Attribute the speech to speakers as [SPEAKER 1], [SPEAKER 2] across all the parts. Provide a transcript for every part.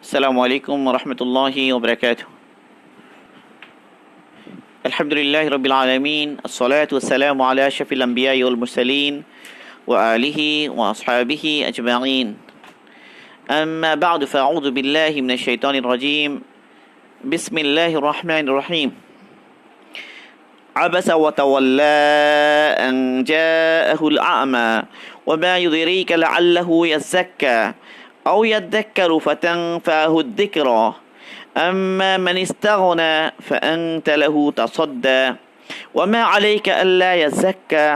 [SPEAKER 1] السلام عليكم ورحمة الله وبركاته. الحمد لله رب العالمين، الصلاة والسلام على أشرف الأنبياء والمرسلين وآله وأصحابه أجمعين. أما بعد، فأعوذ بالله من الشيطان الرجيم. بسم الله الرحمن الرحيم. عبس وتولى أن جاءه الأعمى وما يدريك لعله يزكى أو يذكر فتنفعه الذكرى أما من استغنى فأنت له تصدى وما عليك ألا يزكى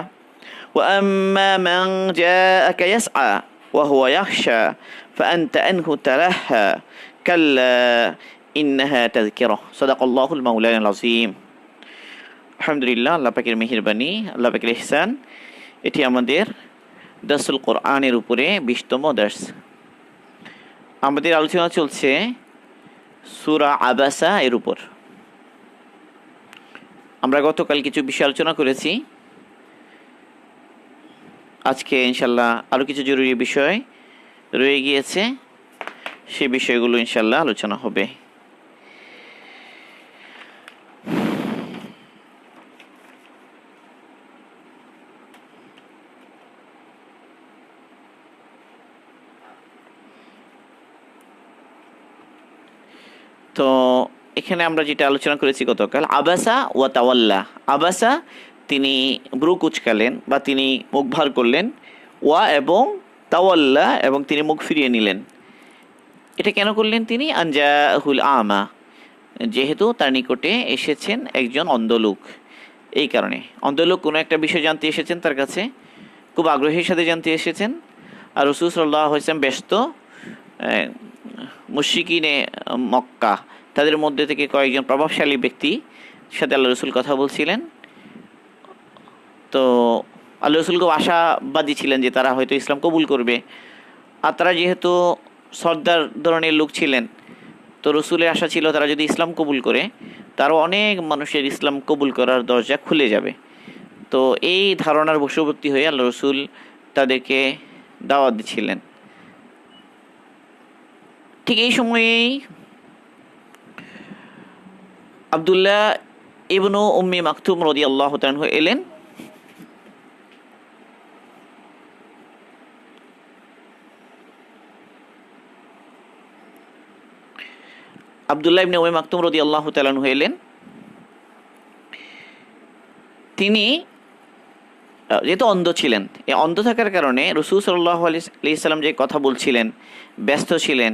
[SPEAKER 1] وأما من جاءك يسعى وهو يخشى فأنت عنه تلهى كلا إنها تذكرة. صدق الله المولانا العظيم. আলহামদুলিল্লাহ, আল্লাহ পাকের মেহেরবানি, আল্লাহ পাকের ইহসান। এটি আমাদের দারসুল কোরআনের উপরে 20তম দার্স। আমাদের আলোচনা চলছে সূরা আবাসা এর উপর। আমরা গতকাল কিছু বিষয় আলোচনা করেছি। আজকে ইনশাল্লাহ আরও কিছু জরুরি বিষয় রয়ে গিয়েছে, সেই বিষয়গুলো ইনশাল্লাহ আলোচনা হবে। তো এখানে আমরা যেটা আলোচনা করেছি গতকাল, আবাসা ওয়া তাওয়াল্লা। আবাসা, তিনি ব্রু কুচকালেন বা তিনি মুখ ভার করলেন। ওয়া এবং তাওয়াল্লা, এবং তিনি মুখ ফিরিয়ে নিলেন। এটা কেন করলেন তিনি? আনজাহুল আমা, যেহেতু তার নিকটে এসেছেন একজন অন্ধলোক। এই কারণে অন্ধলোক কোনো একটা বিষয় জানতে এসেছেন, তার কাছে খুব আগ্রহের সাথে জানতে এসেছেন। আর রাসূল সাল্লাল্লাহু আলাইহি ওয়াসাল্লাম ব্যস্ত। মুশরিকিনে মক্কা, তাদের মধ্যে থেকে কয়েকজন প্রভাবশালী ব্যক্তি সাথে আল্লাহ রসুল কথা বলছিলেন। তো আল্লাহ রসুল খুব আশাবাদী ছিলেন যে তারা হয়তো ইসলাম কবুল করবে। আর তারা যেহেতু সর্দার ধরনের লোক ছিলেন, তো রসুলের আশা ছিল তারা যদি ইসলাম কবুল করে, তারও অনেক মানুষের ইসলাম কবুল করার দরজা খুলে যাবে। তো এই ধারণার বশবর্তী হয়ে আল্লাহ রসুল তাদেরকে দাওয়াত দিচ্ছিলেন। ঠিক এই সময়েই আব্দুল্লাহ ইবনু উম্মি মাকতুম রাদিয়াল্লাহু তাআলা আনহু এলেন। আব্দুল্লাহ ইবনে উম্মি মাকতুম রাদিয়াল্লাহু তাআলা আনহু এলেন। তিনি যেহেতু অন্ধ ছিলেন, এই অন্ধ থাকার কারণে রাসূল সাল্লাল্লাহু আলাইহি সাল্লাম যে কথা বলছিলেন, ব্যস্ত ছিলেন,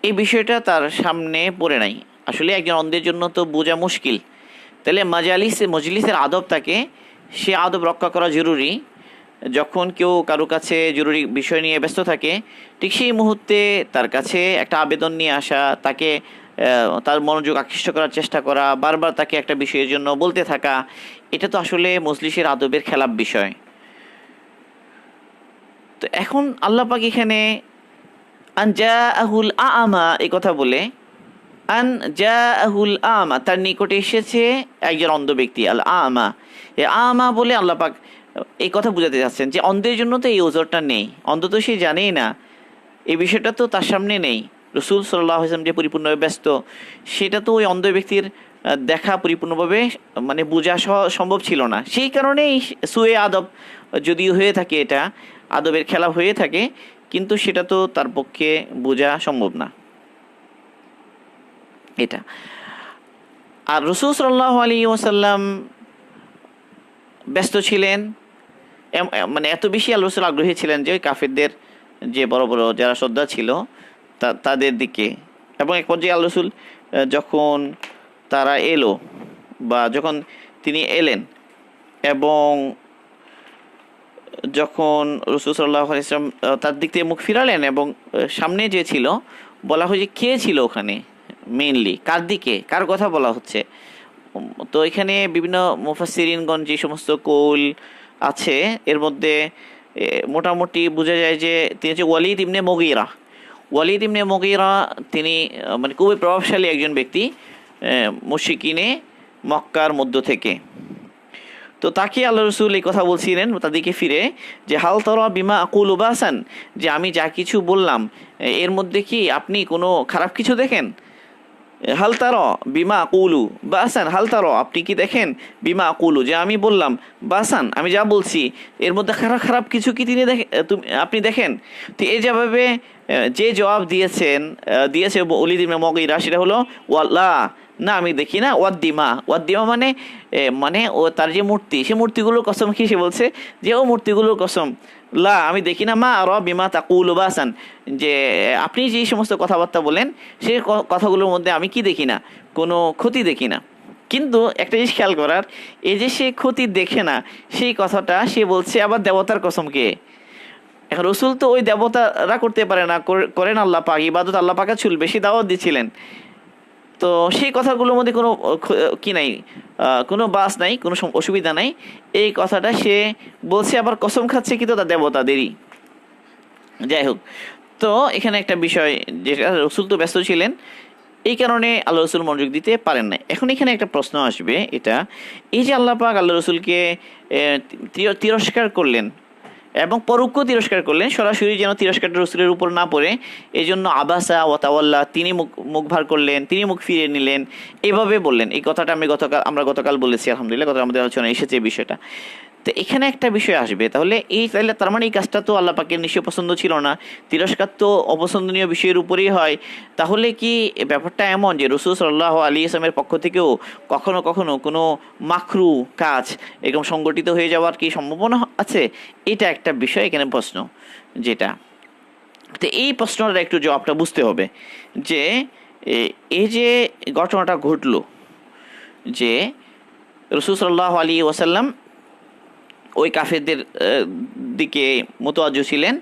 [SPEAKER 1] এই বিষয়টা তার সামনে পড়ে নাই। আসলে একজন অন্ধের জন্য তো বোঝা মুশকিল। তাহলে মজলিসের আদব থাকে, সে আদব রক্ষা করা জরুরি। যখন কেউ কারো কাছে জরুরি বিষয় নিয়ে ব্যস্ত থাকে, ঠিক সেই মুহূর্তে তার কাছে একটা আবেদন নিয়ে আসা, তাকে তার মনোযোগ আকৃষ্ট করার চেষ্টা করা, বারবার তাকে একটা বিষয়ের জন্য বলতে থাকা, এটা তো আসলে মজলিসের আদবের খেলাপ বিষয়। তো এখন আল্লাহ পাক এখানে আনজাআহুল আ'মা এই কথা বলে, আনজাআহুল আ'মা, তার নিকটে এসেছে একজন অন্ধ ব্যক্তি। আল আ'মা, এই আ'মা বলে আল্লাহ পাক এই কথা বোঝাতে যাচ্ছেন যে অন্ধের জন্য তো এই ওজরটা নেই। অন্ধ তো সে জানেই না, এই বিষয়টা তো তার সামনে নেই। রাসূল সাল্লাল্লাহু আলাইহি ওয়াসাল্লাম যে পরিপূর্ণভাবে ব্যস্ত, সেটা তো ওই অন্ধ ব্যক্তির দেখা পরিপূর্ণভাবে বোঝা সম্ভব ছিল না। সেই কারণেই সুয়ে আদব যদিও হয়ে থাকে, এটা আদবের খেলা হয়ে থাকে, কিন্তু সেটা তো তার পক্ষে বোঝা সম্ভব না এটা। আর রাসূল সাল্লাল্লাহু আলাইহি ওয়াসাল্লাম ব্যস্ত ছিলেন, এত বেশি আল্লাহ রাসূল আগ্রহী ছিলেন যে ওই কাফেরদের যে বড় বড় যারা শ্রদ্ধা ছিল তাদের দিকে। এবং এক পর্যায়ে আল্লাহ রাসূল যখন তারা এলো, বা যখন তিনি এলেন, এবং যখন রাসূল সাল্লাল্লাহু আলাইহি ওয়াসাল্লাম তার দিক থেকে মুখ ফিরালেন, এবং সামনে যে ছিল, বলা হয় যে কে ছিল ওখানে, মেইনলি কার দিকে, কার কথা বলা হচ্ছে। তো এখানে বিভিন্ন মুফাসসিরিনগণ যে সমস্ত কৌল আছে, এর মধ্যে মোটামুটি বোঝা যায় যে তিনি হচ্ছে ওয়ালিদ ইবনে মুগীরা। ওয়ালিদ ইবনে মুগীরা তিনি খুবই প্রভাবশালী একজন ব্যক্তি মুশরিকিনে মক্কার মধ্য থেকে। তো তো তাকে আল্লাহ রসুল এই কথা বলছিলেন তাদেরকে ফিরে, যে হাল তারা বিমা আকুলু বাসান, যে আমি যা কিছু বললাম এর মধ্যে কি আপনি কোনো খারাপ কিছু দেখেন? হাল তারা বিমা আকুলু বাসান, হাল তারা আপনি কি দেখেন বিমা আকুলু, যে আমি বললাম, বাসান আমি যা বলছি এর মধ্যে খারাপ খারাপ কিছু কি তিনি আপনি দেখেন? তো এই যেভাবে যে জবাব দিয়েছে ওলীদ ইবনে মুগীরা, সেটা হলো ওয়াল্লাহ, না আমি দেখি না, ওয়াদ্দিমা, ওয়াদ্দিমা মানে মানে ও তার যে মূর্তি, সে মূর্তিগুলোর কসম কি সে বলছে যে ও মূর্তিগুলোর কসম, লা আমি দেখি না, মা আর বিমা তাকুলু বাসান, যে আপনি যে সমস্ত কথাবার্তা বলেন সেই কথাগুলোর মধ্যে আমি কি দেখি না, কোনো ক্ষতি দেখি না। কিন্তু একটা জিনিস খেয়াল করার, এই যে সে ক্ষতি দেখে না, সেই কথাটা সে বলছে আবার দেবতার কসমকে। এখন রসুল তো ওই দেবতারা করতে পারে না, করেন আল্লাহ পাক, ইবাদত আল্লাহ পাকে চুল বেশি দাওয়াত দিচ্ছিলেন। তো সেই কথাগুলোর মধ্যে কোনো কি নাই, কোনো বাস নাই, কোনো অসুবিধা নাই। এই কথাটা সে বলছে আবার কসম খাচ্ছে কি তো তার দেবতাদেরই। যাই হোক, তো এখানে একটা বিষয়, যেটা রসুল তো ব্যস্ত ছিলেন, এই কারণে আল্লাহ রসুল মনোযোগ দিতে পারেন না। এখন এখানে একটা প্রশ্ন আসবে, এটা এই যে আল্লাহ পাক আল্লাহ রসুলকে তিরস্কার করলেন এবং পরোক্ষ তিরস্কার করলেন, সরাসরি যেন তিরস্কারটা রসুলের উপর না পড়ে, এই জন্য আবাসা ওয়া তাওয়াল্লা, তিনি মুখ ভার করলেন, তিনি মুখ ফিরিয়ে নিলেন, এইভাবে বললেন। এই কথাটা আমরা গতকাল বলেছি, আলহামদুলিল্লাহ গতকাল আমাদের আলোচনায় এসেছে এই বিষয়টা। তো এখানে একটা বিষয় আসবে, তাহলে তার মানে এই কাজটা তো আল্লাহ পাকের নিশ্চয় পছন্দ ছিল না, তিরস্কার তো অপছন্দনীয় বিষয়ের উপরেই হয়। তাহলে কি ব্যাপারটা এমন যে রসুল সাল্লাল্লাহু আলাইহি ওয়াসাল্লামের পক্ষ থেকেও কখনো কখনো কোনো মাকরু কাজ এরকম সংগঠিত হয়ে যাওয়ার কি সম্ভাবনা আছে? এটা একটা বিষয় এখানে প্রশ্ন, যেটা তো এই প্রশ্নটা একটু জবাবটা বুঝতে হবে, যে এই যে ঘটনাটা ঘটলো, যে রসুল সাল্লাল্লাহু আলাইহি ওয়াসাল্লাম ওই কাফেরদের দিকে মোতওয়াজ্জহ ছিলেন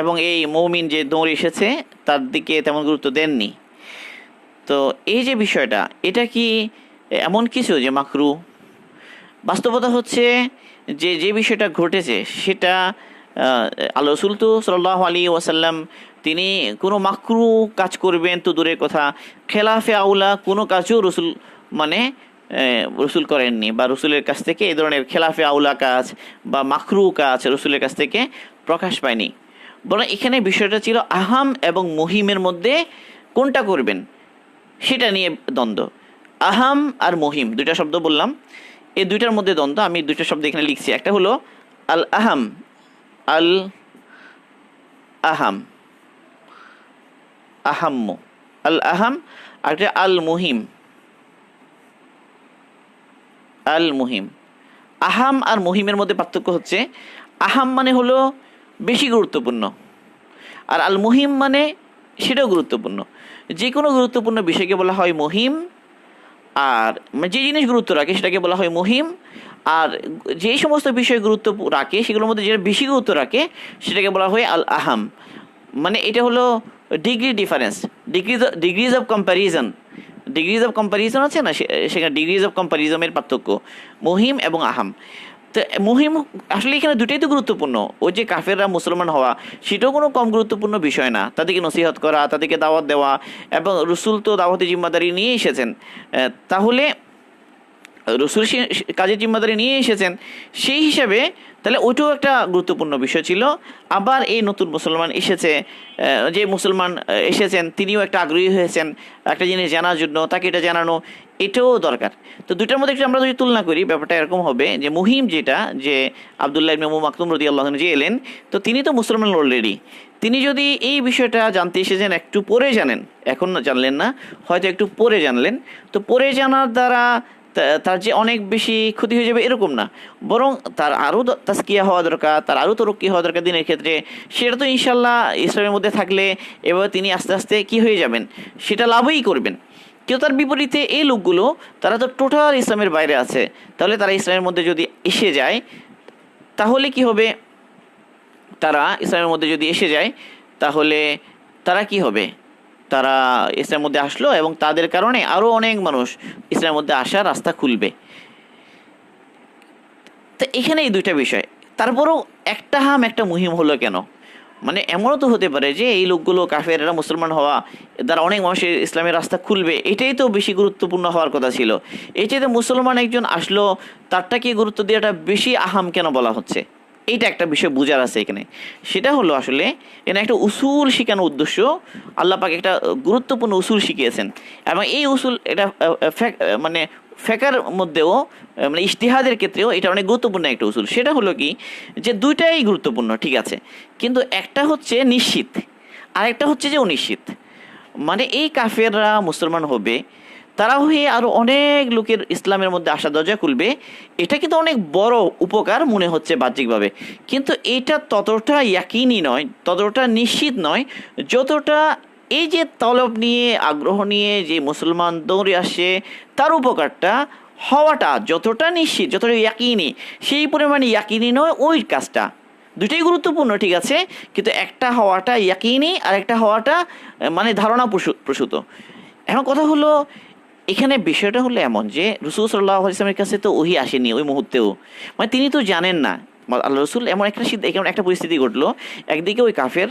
[SPEAKER 1] এবং এই মুমিন যে দৌড়ে এসেছে তার দিকে তেমন গুরুত্ব দেননি। তো এই যে বিষয়টা, এটা কি এমন কিছু যে মাকরু? বাস্তবতা হচ্ছে যে বিষয়টা ঘটেছে সেটা আল্লাহ রসুল তো সাল্লাল্লাহু আলাইহি ওয়াসাল্লাম তিনি কোনো মাকরু কাজ করবেন তো দূরের কথা, খেলাফে আউলা কোনো কাজও রসুল করেননি, বা রসুলের কাছ থেকে এই ধরনের খেলাফে আউলা কাজ বা মাকরু কাজ রসুলের কাছ থেকে প্রকাশ পায়নি। বরং এখানে বিষয়টা ছিল আহাম এবং মহিমের মধ্যে কোনটা করবেন সেটা নিয়ে দ্বন্দ্ব। আহাম আর মহিম দুইটা শব্দ বললাম, এই দুইটার মধ্যে দ্বন্দ্ব। আমি দুইটা শব্দ এখানে লিখছি, একটা হলো আল আহাম, আল আহাম, আহাম্ম, আল আহাম, আর একটা আল মুহিম, আল মুহিম। আহাম আর মহিমের মধ্যে পার্থক্য হচ্ছে, আহাম মানে হলো বেশি গুরুত্বপূর্ণ, আর আল মুহিম মানে সেটাও গুরুত্বপূর্ণ। যে কোনো গুরুত্বপূর্ণ বিষয়কে বলা হয় মহিম, আর যে জিনিস গুরুত্ব রাখে সেটাকে বলা হয় মহিম, আর যেই সমস্ত বিষয় গুরুত্ব রাখে সেগুলোর মধ্যে যেটা বেশি গুরুত্ব রাখে সেটাকে বলা হয় আল আহাম। মানে এটা হলো degree difference, degrees of comparison আছে না, সেখানে ডিগ্রিজ অফ কম্প্যারিজনের পার্থক্য মহিম এবং আহাম। তো মুহিম আসলে এখানে দুটাই তো গুরুত্বপূর্ণ। ওই যে কাফেররা মুসলমান হওয়া সেটাও কোনো কম গুরুত্বপূর্ণ বিষয় না, তাদেরকে নসিহত করা, তাদেরকে দাওয়াত দেওয়া, এবং রসুল তো দাওয়াতের জিম্মাদারি নিয়ে এসেছেন। তাহলে রসুল কাজের জিম্মাদারি নিয়ে এসেছেন, সেই হিসাবে তাহলে ওইটাও একটা গুরুত্বপূর্ণ বিষয় ছিল। আবার এই নতুন মুসলমান এসেছে, যে মুসলমান এসেছেন তিনিও একটা আগ্রহী হয়েছেন একটা জিনিস জানার জন্য, তাকে এটা জানানো এটাও দরকার। তো দুইটার মধ্যে একটু আমরা যদি তুলনা করি, ব্যাপারটা এরকম হবে যে মুহিম যেটা, যে আব্দুল্লাহ ইবনে উম্মে মাকতুম রাদিয়াল্লাহু আনহু যে এলেন, তো তিনি তো মুসলমান অলরেডি, তিনি যদি এই বিষয়টা জানতে এসেছেন একটু পরে জানেন, এখন জানলেন না, হয়তো একটু পরে জানলেন, তো পরে জানার দ্বারা তার যে অনেক বেশি ক্ষতি হয়ে যাবে এরকম না, বরং তার আরও তাজকিয়া হওয়া দরকার, তার আরও তরক্কি হওয়া দরকার দিনের ক্ষেত্রে। সেটা তো ইনশাল্লাহ ইসলামের মধ্যে থাকলে এবার তিনি আস্তে আস্তে কি হয়ে যাবেন, সেটা লাভই করবেন। কিন্তু তার বিপরীতে এই লোকগুলো তারা তো টোটাল ইসলামের বাইরে আছে, তাহলে তারা ইসলামের মধ্যে যদি এসে যায় তাহলে কি হবে, তারা ইসলামের মধ্যে যদি এসে যায় তাহলে তারা কি হবে, তারা ইসলামের মধ্যে আসলো এবং তাদের কারণে আরও অনেক মানুষ ইসলামের মধ্যে আসার রাস্তা খুলবে। তো এখানে এই দুইটা বিষয়, তারপরেও একটা হাম একটা মুহিম হলো কেন? মানে এমনও তো হতে পারে যে এই লোকগুলো কাফেররা মুসলমান হওয়া দ্বারা অনেক মানুষের ইসলামের রাস্তা খুলবে, এটাই তো বেশি গুরুত্বপূর্ণ হওয়ার কথা ছিল। এই চাইতে মুসলমান একজন আসলো, তারটাকে গুরুত্ব দেওয়াটা বেশি আহাম কেন বলা হচ্ছে? এইটা একটা বিষয় বোঝার আছে এখানে। সেটা হলো আসলে এখানে একটা উসুল শেখানোর উদ্দেশ্য। আল্লাহ পাক একটা গুরুত্বপূর্ণ উসুল শিখিয়েছেন, এবং এই উসুল এটা মানে ফেকার মধ্যেও মানে ইজতিহাদের ক্ষেত্রেও এটা অনেক গুরুত্বপূর্ণ একটা উসুল। সেটা হলো কি, যে দুইটাই গুরুত্বপূর্ণ ঠিক আছে, কিন্তু একটা হচ্ছে নিশ্চিত আর একটা হচ্ছে যে অনিশ্চিত। মানে এই কাফেররা মুসলমান হবে, তারা হয়ে আরও অনেক লোকের ইসলামের মধ্যে আসা দরজা খুলবে, এটা কিন্তু অনেক বড় উপকার মনে হচ্ছে বাহ্যিকভাবে, কিন্তু এটা ততটা ইয়াকিনি নয়, ততটা নিশ্চিত নয়, যতটা এই যে তলব নিয়ে আগ্রহ নিয়ে যে মুসলমান দৌড়ে আসে তার উপকারটা হওয়াটা যতটা নিশ্চিত, যতটা ইয়াকিনি, সেই পরিমাণে ইয়াকিনি নয় ওই কাজটা। দুটোই গুরুত্বপূর্ণ ঠিক আছে, কিন্তু একটা হওয়াটা ইয়াকিনি আর একটা হওয়াটা মানে ধারণা প্রসূত। এখন কথা হলো, এখানে বিষয়টা হলো এমন যে রসুল সাল্লাল্লাহু আলাইহি ওয়াসাল্লামের কাছে তো ওহী আসেনি ওই মুহূর্তেও, মানে তিনি তো জানেন না। আল্লাহ রসুল এমন একটা পরিস্থিতি ঘটলো, একদিকে ওই কাফের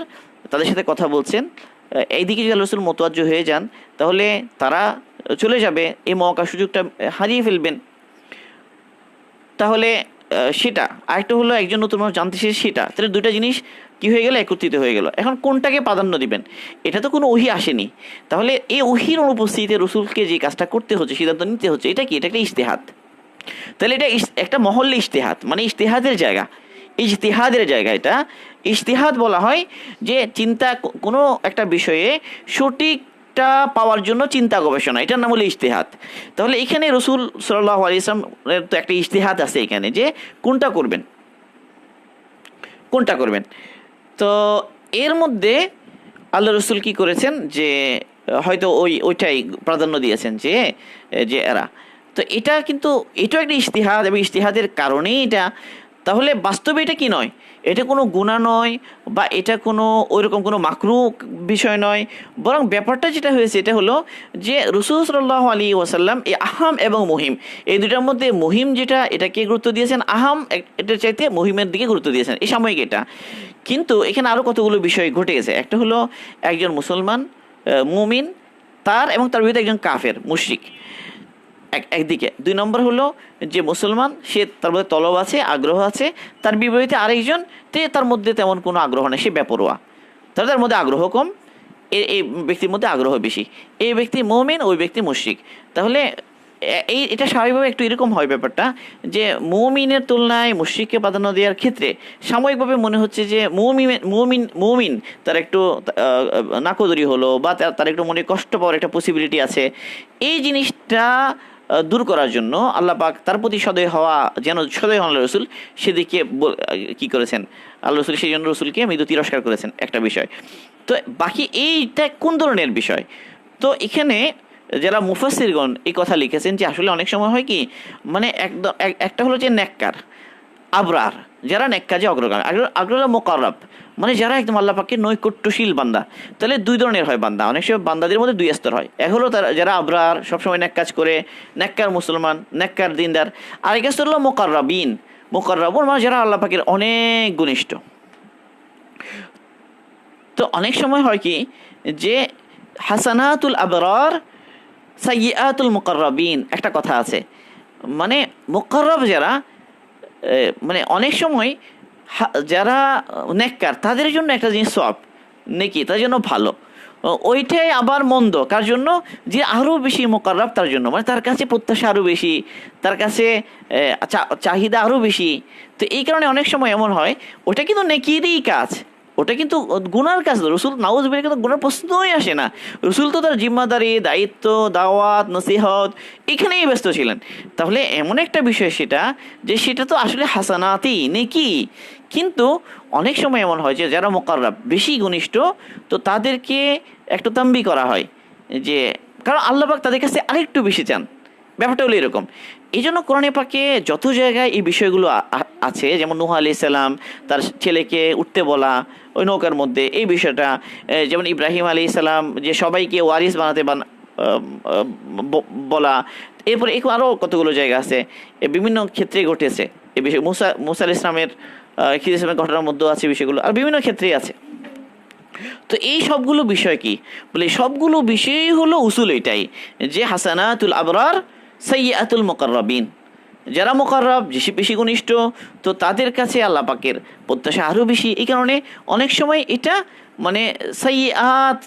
[SPEAKER 1] তাদের সাথে কথা বলছেন, এইদিকে যদি আল্লাহ রসুল মোতওয়াজ্জহ হয়ে যান তাহলে তারা চলে যাবে, এই মৌকা সুযোগটা হারিয়ে ফেলবেন। তাহলে সেটা আরেকটা হলো একজন নতুন মানুষ জানতে চেয়েছে সেটা, তাহলে দুইটা জিনিস কি হয়ে গেল, একত্রিত হয়ে গেল। এখন কোনটাকে প্রাধান্য দিবেন? এটা তো কোনো ওহী আসেনি, তাহলে এই ওহীর অনুপস্থিতিতে রসুলকে যে কাজটা করতে হচ্ছে, সিদ্ধান্ত নিতে হচ্ছে, এটা কি? এটা একটা ইজতিহাদ। তাহলে এটা একটা মহল্লে ইজতিহাদ, মানে ইজতিহাদের জায়গা, ইজতিহাদের জায়গা। এটা ইজতিহাদ বলা হয় যে কোনো একটা বিষয়ে সঠিকটা পাওয়ার জন্য চিন্তা গবেষণা, এটার নাম হলো ইজতিহাদ। তাহলে এখানে রসুল সাল্লাল্লাহু আলাইহি ওয়াসাল্লামের তো একটা ইজতিহাদ আছে এখানে, যে কোনটা করবেন, কোনটা করবেন। তো এর মধ্যে আল্লাহ রসুল কি করেছেন, যে হয়তো ওইটাই প্রাধান্য দিয়েছেন যে যে এরা তো এটা, কিন্তু এটাও একটা ইজতিহাদ, এবং ইজতিহাদের কারণেই এটা। তাহলে বাস্তবে এটা কি নয়, এটা কোনো গুনাহ নয়, বা এটা কোনো ওইরকম কোনো মাকরুহ বিষয় নয়, বরং ব্যাপারটা যেটা হয়েছে এটা হলো যে রাসূল সাল্লাল্লাহু আলাইহি ওয়াসাল্লাম এই আহাম এবং মুহিম, এই দুটার মধ্যে মুহিম যেটা, এটাকে গুরুত্ব দিয়েছেন, আহাম এটার চাইতে মুহিমের দিকে গুরুত্ব দিয়েছেন এই সাময়িক এটা। কিন্তু এখানে আরও কতগুলো বিষয় ঘটে গেছে। একটা হলো একজন মুসলমান মুমিন, তার এবং তার বিরুদ্ধে একজন কাফের মুশরিক একদিকে। দুই নম্বর হলো যে মুসলমান, সে তার মধ্যে তলব আছে, আগ্রহ আছে, তার বিপরীতে আরেকজন তার মধ্যে তেমন কোনো আগ্রহ নেই, সে বেপরোয়া, তার মধ্যে আগ্রহ কম, এই ব্যক্তির মধ্যে আগ্রহ বেশি, এই ব্যক্তি মুমিন, ওই ব্যক্তি মুশরিক। তাহলে এটা স্বাভাবিকভাবে একটু এরকম হয় ব্যাপারটা, যে মুমিনের তুলনায় মুশরিককে প্রাধান্য দেওয়ার ক্ষেত্রে সাময়িকভাবে মনে হচ্ছে যে মুমিন তার একটু নাকদরি হলো, বা তার একটু মনে কষ্ট পাওয়ার একটা পসিবিলিটি আছে। এই জিনিসটা দূর করার জন্য আল্লাহ পাক তার প্রতি সদয় হওয়া, যেন সদয় হন আল্লাহ রসুল, সেদিকে কি করেছেন আল্লাহ রসুল, সেই জন্য রসুলকে মৃদু তিরস্কার করেছেন, একটা বিষয়। তো বাকি এইটা কোন ধরনের বিষয়, তো এখানে যারা মুফাসসিরগণ এই কথা লিখেছেন যে আসলে অনেক সময় হয় কি, মানে একদম একটা হলো যে নেককার আবরার, যারা নেক কাজে অগ্রগামী, আগ্রহ মুকাররাব, মানে যারা একদম আল্লাহ পাকের নৈকট্যশীল বান্দা। তাহলে দুই ধরনের হয় বান্দা, অনেক সময় বান্দাদের মধ্যে দুই স্তর হয়। এক হলো তারা যারা আবরার, সবসময় নেক কাজ করে, নেককার মুসলমান, নেককার দিনদার। আরেক স্তর হলো মুকাররাবিন, মুকাররাবুন, মানে যারা আল্লাহ পাকের অনেক ঘনিষ্ঠ। তো অনেক সময় হয় কি, যে হাসানাতুল আবরার সাইয়্যাতুল মুকাররাবিন, একটা কথা আছে, মানে মুকাররাব যারা, মানে অনেক সময় যারা নেককার তাদের জন্য একটা জিনিস সওয়াব নেকি, তার জন্য ভালো, ওইটাই আবার মন্দ কার জন্য, যে আরও বেশি মুকাররাব তার জন্য, মানে তার কাছে প্রত্যাশা আরও বেশি, তার কাছে চাহিদা আরও বেশি। তো এই কারণে অনেক সময় এমন হয় ওটা কিন্তু নেকিরই কাজ, ওটা কিন্তু গুনার কাজ। রসুল নাউজুবিল্লাহ কিন্তু গুনার প্রশ্নই আসে না, রসুল তো তার জিম্মাদারি, দায়িত্ব, দাওয়াত, নসিহত এখানেই ব্যস্ত ছিলেন। তাহলে এমন একটা বিষয় সেটা, যে সেটা তো আসলে হাসানাতি নেকি, কিন্তু অনেক সময় এমন হয় যে যারা মুকাররাব বেশি ঘনিষ্ঠ, তো তাদেরকে একটু তাম্বি করা হয়, যে কারণ আল্লাহ পাক তাদের কাছে আরেকটু বেশি চান, ব্যাপারটা হলো এরকম। এই জন্য কোরআনে পাকে যত জায়গায় এই বিষয়গুলো আছে, যেমন নূহ আলাইহিস সালাম তার ছেলেকে উঠতে বলা ওই নৌকার মধ্যে, এই বিষয়টা, যেমন ইব্রাহিম আলাইহিস সালাম যে সবাইকে ওয়ারিস বানাতে বলা, এরপরে আরও কতগুলো জায়গা আছে, বিভিন্ন ক্ষেত্রে ঘটেছে এই বিষয়। মুসা আলাইহিস সালামের খিজির ইসলামের ঘটনার মধ্যেও আছে বিষয়গুলো, আর বিভিন্ন ক্ষেত্রেই আছে। তো এই সবগুলো বিষয় কি বলে, সবগুলো বিষয়ই হলো উসুল এটাই যে হাসানাতুল আবরার সাইয়্যাতুল মুকাররাবিন, যারা মুকাররাব বেশি বেশি ঘনিষ্ঠ, তো তাদের কাছে আল্লাহ পাকের প্রত্যাশা আরও বেশি। এই কারণে অনেক সময় এটা মানে সাইয়্যাত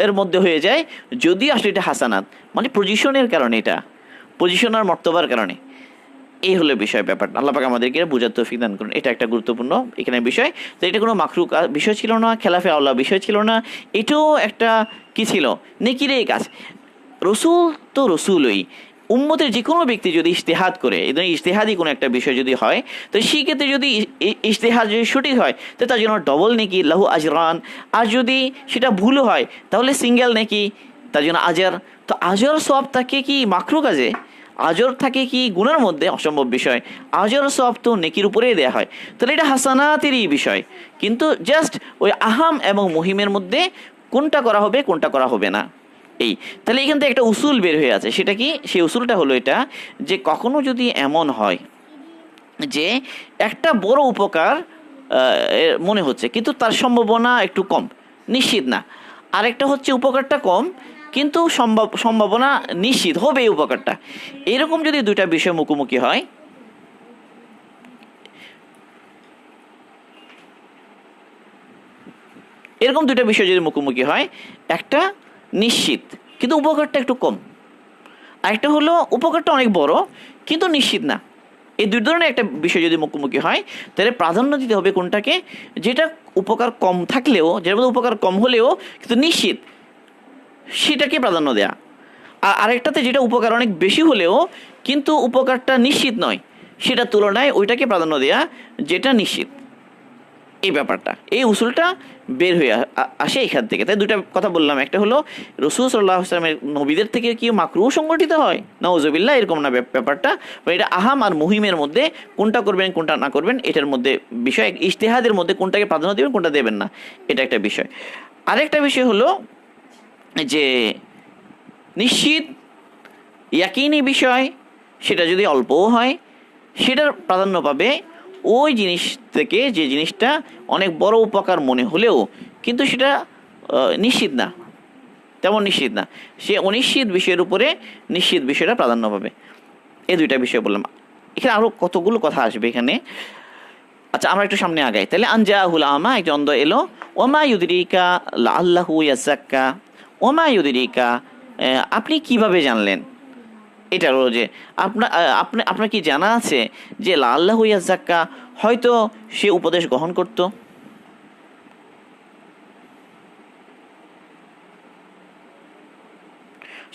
[SPEAKER 1] এর মধ্যে হয়ে যায়, যদি আসলে এটা হাসানাত, মানে পজিশনের কারণে, এটা পজিশন আর মর্তবার কারণে। এই হলো বিষয় ব্যাপারটা। আল্লাহ পাক আমাদেরকে বোঝার তৌফিক দান করুন। এটা একটা গুরুত্বপূর্ণ এখানে বিষয়। তো এটা কোনো মাকরুহ বিষয় ছিল না, খেলাফে আল্লাহ বিষয় ছিল না, এটাও একটা কি ছিল, নেকিরে কাজ। রসুল তো রসুলই, উম্মতের যে কোনো ব্যক্তি যদি ইজতেহাদ করে, এই ধরনের ইজতেহাদি কোনো একটা বিষয় যদি হয়, তো সেই ক্ষেত্রে যদি ইজতেহাদ যদি সঠিক হয়, তো তার জন্য ডবল নেকি, লাহু আজরান। আর যদি সেটা ভুল হয় তাহলে সিঙ্গেল নেকি, তার জন্য আজার। তো আজর সব তাকে কি মাকরুহ কাজে, আজর থাকে কি গুনার মধ্যে, অসম্ভব বিষয়। আজর সব তো নেকির উপরেই দেয়া হয়, তাহলে এটা হাসানাতেরই বিষয়। কিন্তু জাস্ট ওই আহাম এবং মহিমের মধ্যে কোনটা করা হবে কোনটা করা হবে না, এই। তাহলে এখান থেকে একটা উসুল বের হয়ে আছে, সেটা কি, সেই উসুলটা হলো এটা যে কখনো যদি এমন হয় যে একটা বড় উপকার মনে হচ্ছে কিন্তু তার সম্ভাবনা একটু কম, নিশ্চিত না। আরেকটা হচ্ছে উপকারটা কম কিন্তু সম্ভাবনা নিশ্চিত হবে এই উপকারটা। এরকম যদি দুইটা বিষয় মুখোমুখি হয়, এরকম দুইটা বিষয় যদি মুখোমুখি হয়, একটা নিশ্চিত কিন্তু উপকারটা একটু কম, আরেকটা হলো উপকারটা অনেক বড় কিন্তু নিশ্চিত না, এই দুই ধরনের একটা বিষয় যদি মুখোমুখি হয়, তাহলে প্রাধান্য দিতে হবে কোনটাকে, যেটা উপকার কম থাকলেও, যেটার মধ্যে উপকার কম হলেও কিন্তু নিশ্চিত, সেটাকে প্রাধান্য দেয়া। আর আরেকটাতে যেটা উপকার অনেক বেশি হলেও কিন্তু উপকারটা নিশ্চিত নয়, সেটার তুলনায় ওইটাকে প্রাধান্য দেয়া যেটা নিশ্চিত। এই ব্যাপারটা, এই উসুলটা বের হয়ে আসে এখান থেকে। তাই দুটা কথা বললাম, একটা হলো রসুল সাল্লাল্লাহু আলাইহি ওয়াসাল্লামের নবীদের থেকে কি মাকরুহ সংগঠিত হয়, নাউজুবিল্লাহ, এরকম না ব্যাপারটা। এটা আহাম আর মুহিমের মধ্যে কোনটা করবেন কোনটা না করবেন, এটার মধ্যে বিষয়, ইজতিহাদের মধ্যে কোনটাকে প্রাধান্য দেবেন কোনটা দেবেন না, এটা একটা বিষয়। আরেকটা বিষয় হলো যে নিশ্চিত ইয়াকিনি বিষয়, সেটা যদি অল্পও হয় সেটার প্রাধান্য পাবে ওই জিনিস থেকে যে জিনিসটা অনেক বড় উপকার মনে হলেও কিন্তু সেটা নিশ্চিত না, তেমন নিশ্চিত না, সে অনিশ্চিত বিষয়ের উপরে নিশ্চিত বিষয়টা প্রাধান্য পাবে। এই দুইটা বিষয় বললাম, এখানে আরও কতগুলো কথা আসবে এখানে। আচ্ছা, আমরা একটু সামনে আগাই তাহলে। আনজাহুল আমা, একজন অন্ধ এলো। ওমা ইউদরিকা লাআল্লাহু ইয়াযাক্কা, ওমা ইউদরিকা, আপনি কিভাবে জানলেন, এটা হলো যে আপনার কি জানা আছে যে লাআল্লাহু ইয়াযাক্কা, হয়তো সে উপদেশ গ্রহণ করত,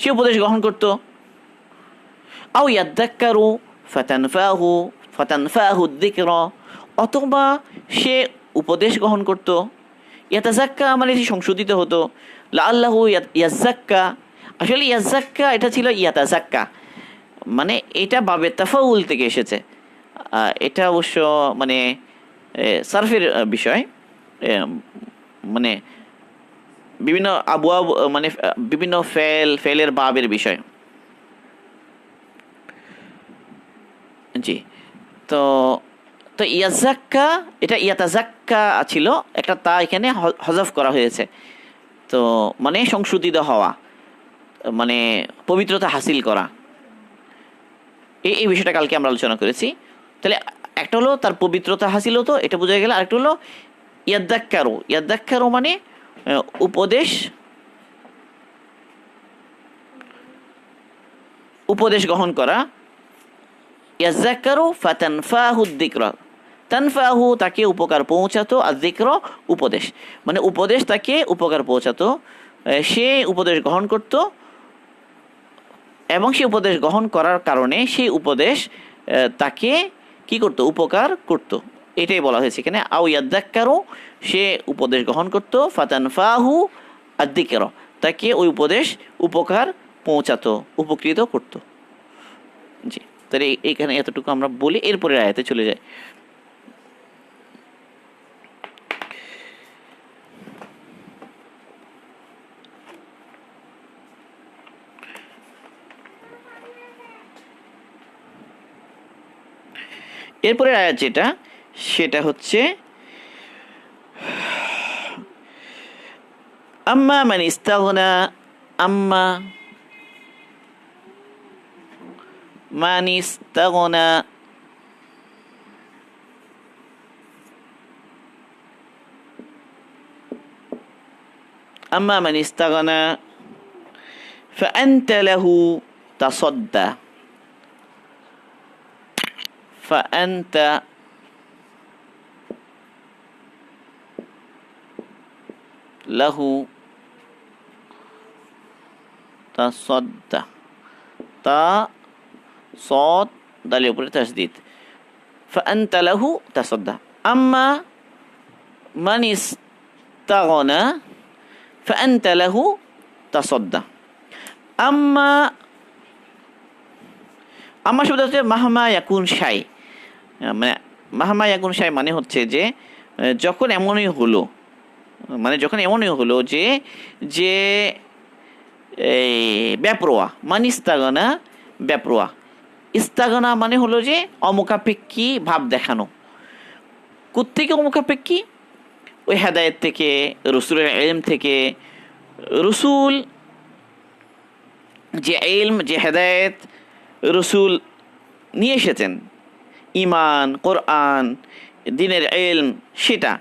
[SPEAKER 1] সে উপদেশ গ্রহণ করত। আও ইয়াদ্দাক্কারু ফাতানফাহু যিকরা, অথবা সে উপদেশ গ্রহণ করত, ইয়াতাযাক্কা মানে সে সংশোধিত হতো। লাআল্লাহু ইয়াযাক্কা, আসলে ইয়াযাক্কা এটা ছিল ইয়াতাযাক্কা, মানে এটা বাবে তাফাউল থেকে এসেছে। এটা অবশ্য মানে সার্ফের বিষয়, মানে বিভিন্ন আবওয়াব, মানে বিভিন্ন ফেলের বাবের বিষয়। জি, তো তো ইয়াজাক্কা, এটা ইয়াতাজাক্কা ছিল, একটা তা এখানে হজফ করা হয়েছে। তো মানে সংশোধিত হওয়া, মানে পবিত্রতা হাসিল করা, এই বিষয়টা কালকে আমরা আলোচনা করেছি। তাহলে একটা হলো তার পবিত্রতা হাসিল হতো, এটা বোঝা গেল। আরেকটা হলো ইয়াদ্দাক্কারু, ইয়াদ্দাক্কারু মানে উপদেশ গ্রহণ করা। ইয়াজ্জাক্কারু ফাতানফাহু যিকরা, তানফাহু তাকে উপকার পৌঁছাতো, আর যিকর উপদেশ, মানে উপদেশ তাকে উপকার পৌঁছাতো, সে উপদেশ গ্রহণ করত, এবং সেই উপদেশ গ্রহণ করার কারণে সেই উপদেশ তাকে কি করত, উপকার করত। এটাই বলা হয়েছে এখানে। আও ইয়াদ্দাক্কারু, সে উপদেশ গ্রহণ করত, ফাতানফাহু আয-যিকর, তাকে ওই উপদেশ উপকার পৌঁছাতো, উপকৃত করত। জি, তাহলে এইখানে এতটুকু আমরা বলি, এরপরে আয়াতে চলে যাই। এরপরে আয়াত যেটা, সেটা হচ্ছে আম্মা মান ইস্তাগনা, আম্মা মান ইস্তাগনা, আম্মা মান ইস্তাগনা فأنت له تصدى، فأنت له تصدى، تا صاد دالي উপরে تشديد، فأنت له تصدى. أما من استغنى فأنت له تصدى. আম্মা, আম্মা শব্দ হচ্ছে মাহমা ইয়াকুন শাই, মানে মাহমা ইয়াকুন শাই মানে হচ্ছে যে যখন এমনই হলো, মানে যখন এমনই হলো যে যে ব্যাপরোয়া, মানে ইস্তাগনা ব্যাপরোয়া, ইস্তাগনা মানে হলো যে অমুখাপেক্ষী ভাব দেখানো। কোত্থেকে অমুখাপেক্ষী? ওই হেদায়েত থেকে, রসুলের ইলম থেকে। রসুল যে ইলম, যে হেদায়েত রসুল নিয়ে এসেছেন, ইমান, কোরআন, দ্বীনের ইলম, সেটা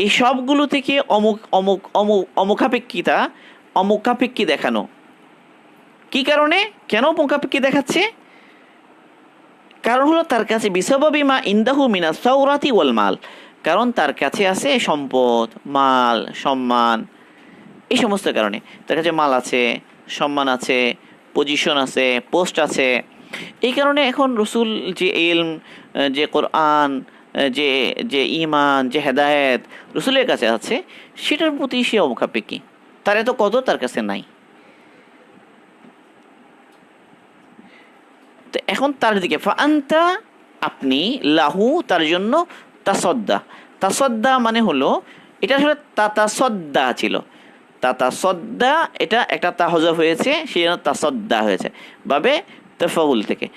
[SPEAKER 1] এই সবগুলো থেকে অমুক অমুক অমুক অমুখাপেক্ষিতা, অমুখাপেক্ষী দেখানো। কি কারণে, কেন অমুখাপেক্ষী দেখাচ্ছে? কারণ হলো তার কাছে বিসাবাবি মা ইন্দাহু মিনাস সাওরাতি ওয়াল মাল, কারণ তার কাছে আছে সম্পদ, মাল, সম্মান, এই সমস্ত কারণে তার কাছে মাল আছে, সম্মান আছে, পজিশন আছে, পোস্ট আছে। এই কারণে এখন রসুল যে ইলম, যে কোরআন, যে যে ইমান, যে হেদায়েত রসুলের কাছে আছে, সেটার প্রতি সে অমুখাপেক্ষী। তার এত কদর তার কাছে নাই। তো এখন তার দিকে ফাআন্তা, আপনি, লাহু, তার জন্য, তাসদ্দা, তাসদ্দা মানে হলো, এটা আসলে তাতাসদ্দা ছিল, তাতাসদ্দা, এটা একটা তা হযফ হয়েছে, সেই জন্য তাসদ্দা হয়েছে বাবে তাফাউল থেকে।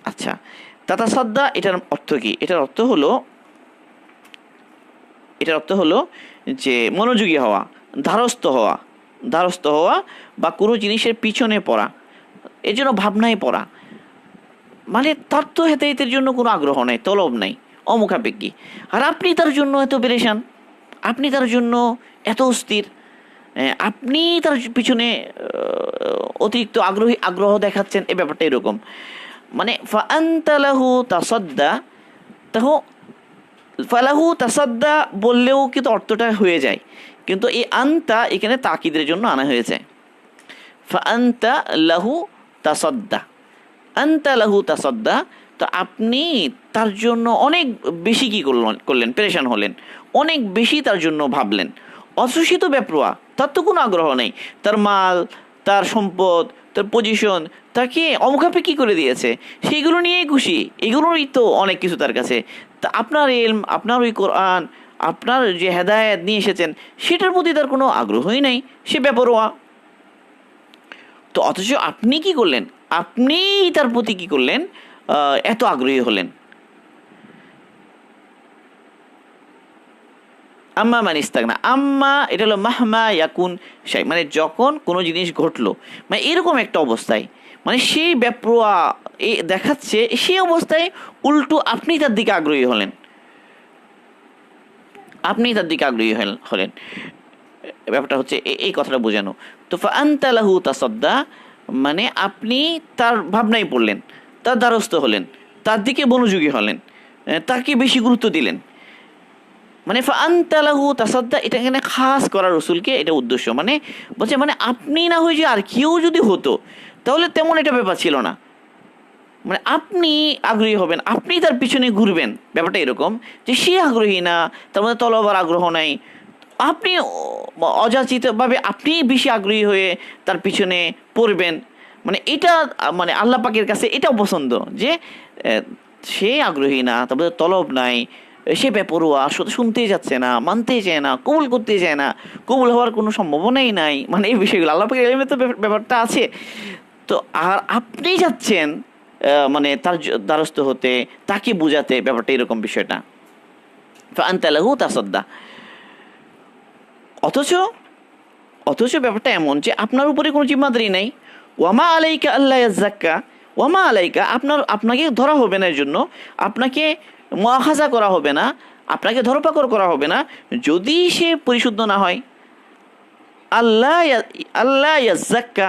[SPEAKER 1] আচ্ছা, তাতাসদ্দা এটার অর্থ কি? এটার অর্থ হলো যে মনোযোগী হওয়া, ধারস্থ হওয়া, ধারস্থ হওয়া বা কোনো জিনিসের পিছনে পড়া, এর জন্য ভাবনায় পড়া। মানে তার তো হেদায়েতের জন্য কোনো আগ্রহ নাই, তলব নাই, অমুখাপেক্ষী। আর আপনি তার জন্য এত পেরেশান, আপনি তার জন্য এত অস্থির, আপনি তার পিছনে অতিরিক্ত আগ্রহ দেখাচ্ছেন। এই ব্যাপারটা এরকম, মানে ফাআন্তা লাহু তাসাদ্দা, তাহো ফালাহু তাসাদ্দা বললেও কিন্তু অর্থটা হয়ে যায়, কিন্তু এই আন্তা এখানে তাকিদের জন্য আনা হয়েছে। ফাআন্তা লাহু তাসাদ্দা, আন্তা লাহু তাসাদ্দা, তো আপনি তার জন্য অনেক বেশি কি করলেন, পেরেশান হলেন, অনেক বেশি তার জন্য ভাবলেন। অথচ ব্যাপরোয়া, তার তো কোনো আগ্রহ নেই, তার মাল, তার সম্পদ, তার পজিশন তাকে অমুখাপেক্ষী করে দিয়েছে, সেইগুলো নিয়েই খুশি, এগুলোই তো অনেক কিছু তার কাছে। তা আপনার ইলম, আপনার ওই কোরআন, আপনার যে হেদায়েত নিয়ে এসেছেন, সেটার প্রতি তার কোনো আগ্রহই নেই, সে বেপরোয়া। তো অথচ আপনি কি করলেন, আপনি তার প্রতি কি করলেন, এত আগ্রহী হলেন। আম্মা মানে ইস্তাগনা, আম্মা এটা হলো মাহমা ইয়াকুন শাই, মানে যখন কোনো জিনিস ঘটলো, মানে এরকম একটা অবস্থায়, মানে সেই বেপরোয়া দেখাচ্ছে, সেই অবস্থায় উল্টো আপনি তার দিকে আগ্রহী হলেন, আপনি তার দিকে আগ্রহী হলেন। ব্যাপারটা হচ্ছে এই কথাটা বোঝানো। তো ফাআন্তা লাহু তাসাদ্দা মানে আপনি তার ভাবনায় পড়লেন, তার দ্বারস্থ হলেন, তার দিকে মনোযোগী হলেন, তাকে বেশি গুরুত্ব দিলেন। মানে ফাআন্তা লাহু তাসাদ্দা, এটা এখানে খাস করা রসুলকে, এটা উদ্দেশ্য। মানে বলছে, মানে আপনি না হয়ে যে আর কেউ যদি হতো তাহলে তেমন এটা ব্যাপার ছিল না। মানে আপনি আগ্রহী হবেন, আপনি তার পিছনে ঘুরবেন, ব্যাপারটা এরকম যে সে আগ্রহী না, তার মধ্যে তলবার আগ্রহ নাই, আপনি অযাচিতভাবে আপনি বেশি আগ্রহী হয়ে তার পিছনে পড়বেন। মানে এটা, মানে আল্লাহ পাকের কাছে এটাও পছন্দ যে সে আগ্রহী না, তারপরে তলব নাই, সে বেপরোয়া, শুনতেই যাচ্ছে না, মানতেই চায় না, কবুল করতে চায় না, কবুল হওয়ার কোনো সম্ভাবনাই নাই। মানে এই বিষয়গুলো আল্লাহ পাকের ইলমে তো ব্যাপারটা আছে। তো আর আপনি যাচ্ছেন মানে তার দ্বারস্থ হতে, তাকে বুঝাতে, ব্যাপারটা এরকম বিষয়টা। ফাআন্তা লাহু তাসাদ্দা, অথচ অথচ ব্যাপারটা এমন যে আপনার উপরে কোনো জিম্মাদারি নাই। ওয়ামা আলাইকা আল্লাহ ইয়াজ্জাক্কা, ওয়ামা আলাইকা, আপনাকে ধরা হবে না, এর জন্য আপনাকে মুআখাযা করা হবে না, আপনাকে ধরপাকড় করা হবে না যদি সে পরিশুদ্ধ না হয়। আল্লাহ ইয়াজ্জাক্কা,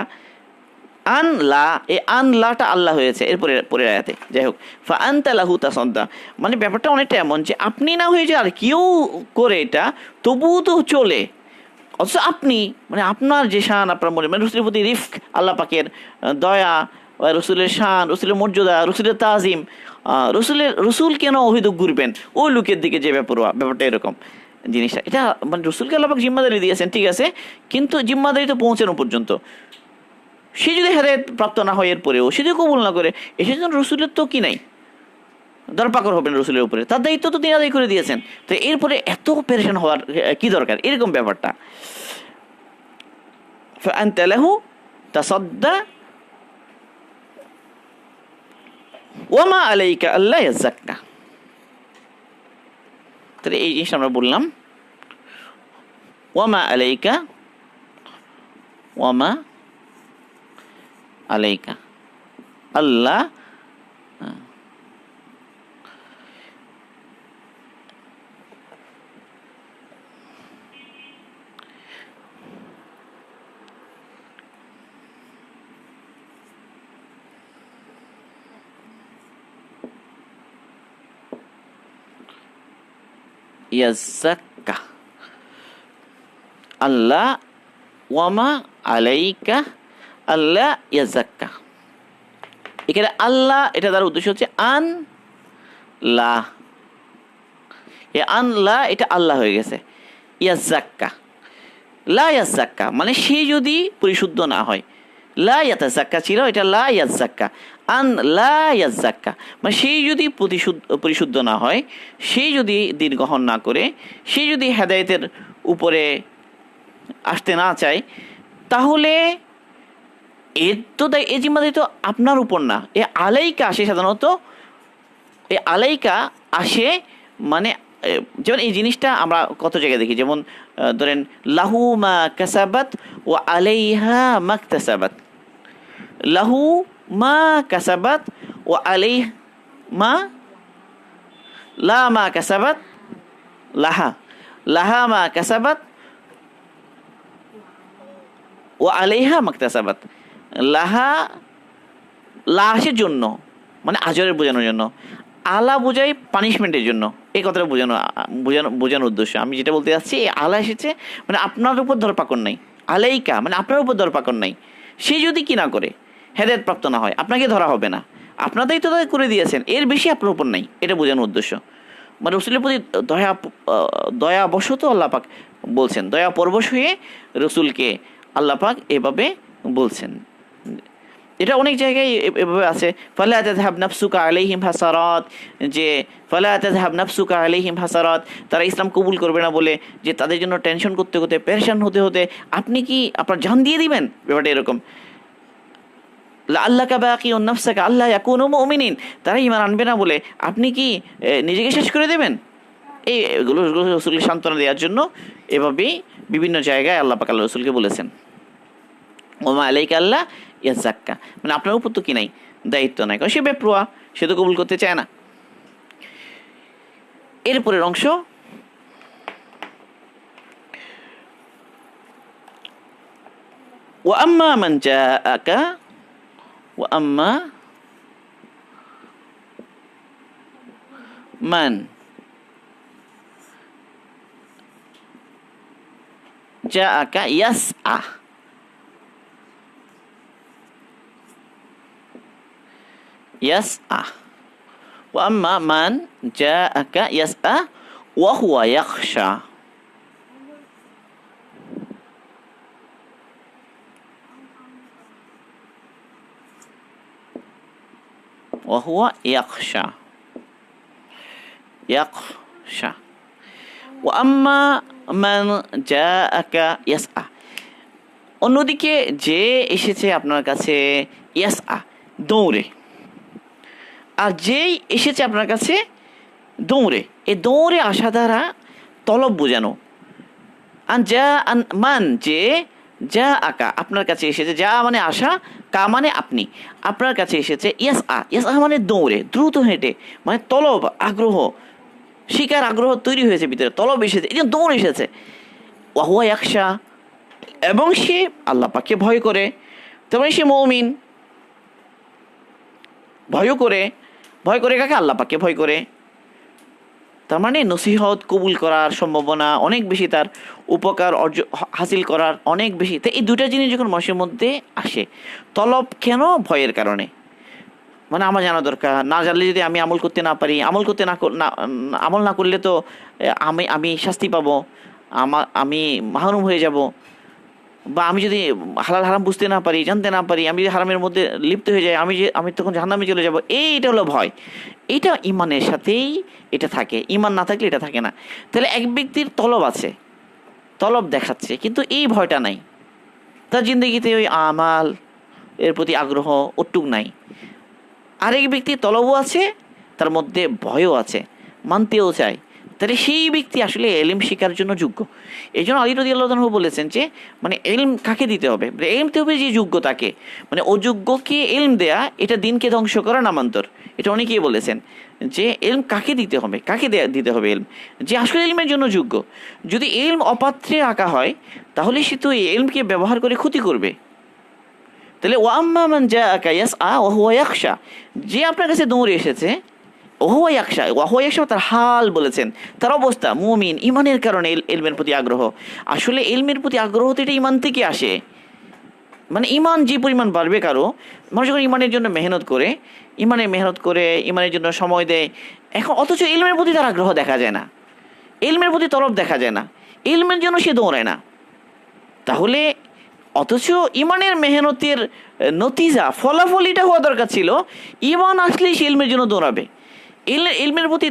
[SPEAKER 1] আন লা, এই আন লাটা আল্লাহ হয়েছে এরপরে পরের আয়াতে। যাই হোক, ফা আনতা লাহু তাসাদ্দা, মানে ব্যাপারটা অনেকটা এমন যে আপনি না হয়ে যে আর কেউ করে এটা তবুও তো চলে, অথচ আপনি, মানে আপনার যে শান, আপনার মনে, মানে রসুলের প্রতি রিফক, আল্লাহ পাকের দয়া, রসুলের শান, রসুলের মর্যাদা, রসুলের তাজিম, রসুল কেন অভিযোগ ঘুরবেন ওই লোকের দিকে যে ব্যাপারটা এরকম জিনিসটা, এটা মানে রসুলকে আল্লাহ পাক জিম্মাদারি দিয়েছেন, ঠিক আছে, কিন্তু জিম্মাদারি তো পৌঁছানো পর্যন্ত। সে যদি হেদায়েত প্রাপ্ত না হয় এরপরেও, সে যদি কবুল না করে, এসে জন্য রসুলের তো কি নাই, দরপাকড় হবেন রসুলের উপরে, তার দায়িত্ব তো তিনি আদায় করে দিয়েছেন। তো এরপরে এত পেরেশান হওয়ার কি দরকার, এরকম ব্যাপারটা। ফাআনতা লাহু তাসাদ্দা ওয়ামা আলাইকা আল্লা ইয়াযাক্কা। তাহলে এই জিনিসটা আমরা বললাম, ওয়ামা আলাইকা, ওয়ামা আলাইকা আল্লাহ ইয়াজ্জাক্কা, আল্লাহ ওয়ামা আলাইকা আল্লাহ ইয়াজ্জাক্কা। এখানে আল্লাহ, এটা তার উদ্দেশ্য হচ্ছে আন লা, এ আন লা এটা আল্লাহ হয়ে গেছে, ইয়াজ্জাক্কা, লা ইয়াজ্জাক্কা মানে সে যদি পরিশুদ্ধ না হয়, লা ইয়াতাযাক্কা ছিল, এটা লা ইয়াজ্জাক্কা, আন লা ইয়াজ্জাক্কা মানে সেই যদি পরিশুদ্ধ না হয়, সেই যদি দিন গ্রহণ না করে, সে যদি হেদায়েতের উপরে আসতে না চায়, তাহলে এর তো এই জিম্মাদারি তো আপনার উপর না, এ আলাইকা আসে সাধারণত, এ আলাইকা আসে মানে যেমন এই জিনিসটা আমরা কত জায়গায় দেখি, যেমন ধরেন লাহু মা কাসাবাত ও আলাইহা মাকতাসাবাত, লাহু মা কাসাবাত ও আলাইহ মা, লা মা কাসাবাত লাহা, লাহা মা কাসাবাত ও আলাইহা মাকতাসাবাত, লাহা লাশের জন্য মানে আজরের বোঝানোর জন্য, আলা বোঝাই পানিশমেন্টের জন্য, এই কথাটা বোঝানোর উদ্দেশ্য। আমি যেটা বলতে চাচ্ছি, এই আলা এসেছে মানে আপনার উপর ধরপাকড় নাই, আলাইকা মানে আপনার উপর ধরপাকড় নাই, সে যদি কি না করে, হেদায়েত প্রাপ্ত না হয়, আপনাকে ধরা হবে না, আপনার দায়িত্ব তাদের করে দিয়েছেন, এর বেশি আপনার উপর নাই, এটা বোঝানোর উদ্দেশ্য। মানে রসুলের প্রতি দয়াবশত আল্লাহ পাক বলছেন, দয়া পরবশ হয়ে রসুলকে আল্লাহ পাক এভাবে বলছেন। এটা অনেক জায়গায় এভাবে আছে, ফালা তাযহাব নাফসুকা আলাইহিম হাসারাত, যে ফালা তাযহাব নাফসুকা আলাইহিম হাসারাত, তারা ইসলাম কবুল করবে না বলে যে তাদের জন্য টেনশন করতে করতে, পেরেশান হতে হতে আপনি কি আপনার জান দিয়ে দিবেন, ব্যাপারটা এরকম। লাআল্লাকা বাকিউন নাফসাকা আল্লা ইয়াকুনু মুমিনিন, তারা ঈমান আনবে না বলে আপনি কি নিজেকে শেষ করে দেবেন, এইগুলো রসুলকে সান্ত্বনা দেওয়ার জন্য এভাবেই বিভিন্ন জায়গায় আল্লাহ পাক আল্লাহ রসুলকে বলেছেন, ওমা আলাইকা আল্লাহ ইয়াজ্জাক্কা মানে আপনার উপর তো কি নাই, দায়িত্ব নাই, কারণ সে বেপরোয়া, সে তো কবুল করতে চায় না। এরপরের অংশ, ওয়া আম্মা মান জাআকা, ওয়া আম্মা মান জাআকা ইয়াসআ, يسعى وأما من جاءك يسعى وهو يخشى وهو يخشى وأما من جاءك يسعى, অন্যদিকে যে এসেছে আপনার কাছে ইয়াসআ দৌড়ে, আর যেই এসেছে আপনার কাছে দৌড়ে, এই দৌড়ে আসা দ্বারা তলব বোঝানো, মান যে যা আকা আপনার কাছে এসেছে, যা মানে আশা, কা মানে আপনি, আপনার কাছে এসেছে ইয়াস আ মানে দৌড়ে, দ্রুত হেঁটে, মানে তলব আগ্রহ, শিকার আগ্রহ তৈরি হয়েছে ভিতরে, তলব এসেছে, এই যে দৌড় এসেছে। ওয়াহুয়া ইয়াকশা, এবং সে আল্লাহ পাককে ভয় করে, তারপরে সে মৌমিন, ভয়ও করে। ভয় করে কাকে? আল্লাহ পাককে ভয় করে। তার মানে নসিহত কবুল করার সম্ভাবনা অনেক বেশি, তার উপকার হাসিল করার অনেক বেশি। তো এই দুটা জিনিস যখন মানুষের মধ্যে আসে, তলব কেন? ভয়ের কারণে। মানে আমার জানা দরকার, না জানলে যদি আমি আমল করতে না পারি, আমল না করলে তো আমি আমি শাস্তি পাবো, আমি মাহরুম হয়ে যাব। বা আমি যদি হালাল হারাম বুঝতে না পারি, জানতে না পারি, আমি যদি হারামের মধ্যে লিপ্ত হয়ে যাই, আমি তখন জাহান্নামে চলে যাব। এইটা হলো ভয়। এটা ইমানের সাথেই এটা থাকে, ইমান না থাকলে এটা থাকে না। তাহলে এক ব্যক্তির তলব আছে, তলব দেখাচ্ছে, কিন্তু এই ভয়টা নাই, তার জিন্দগিতে ওই আমাল এর প্রতি আগ্রহ ওটুক নাই। আরেক ব্যক্তির তলবও আছে, তার মধ্যে ভয়ও আছে, মানতেও চায়। তাহলে সেই ব্যক্তি আসলে এলিম শেখার জন্য যোগ্য। এই জন্য আলী রাদিয়াল্লাহু তাআলা বলেছেন যে মানে এলম কাকে দিতে হবে? এলম দিতে হবে যে যোগ্য তাকে। মানে অযোগ্যকে এলম দেয়া এটা দিনকে ধ্বংস করা নামান্তর। এটা অনেকেই বলেছেন যে এলম কাকে দিতে হবে, দিতে হবে এলম? যে আসলে এলমের জন্য যোগ্য। যদি এলম অপাত্রে রাখা হয়, তাহলে সে তো এই এলমকে ব্যবহার করে ক্ষতি করবে। তাহলে ওয়াম্মা মান জাআকা ইয়াসআ ওয়া হুয়া ইয়াখশা, যে আপনার কাছে দৌড়ে এসেছে, ওহুয়া ইয়াকশা, ওয়াহুয়া ইয়াকশা তার হাল বলেছেন, তার অবস্থা মুমিন, ইমানের কারণে এলমের প্রতি আগ্রহ। আসলে এলমের প্রতি আগ্রহ তো এটা ইমান থেকে আসে। মানে ইমান যে পরিমাণ বাড়বে কারো, মানুষ যখন ইমানের জন্য মেহনত করে, ইমানের জন্য সময় দেয়, এখন অথচ এলমের প্রতি তার আগ্রহ দেখা যায় না, এলমের প্রতি তলব দেখা যায় না, এলমের জন্য সে দৌড়ায় না। তাহলে অথচ ইমানের মেহনতের নতিজা, ফলাফল এটা হওয়া দরকার ছিল, ইমান আসলেই সে এলমের জন্য দৌড়াবে, এলমের প্রতি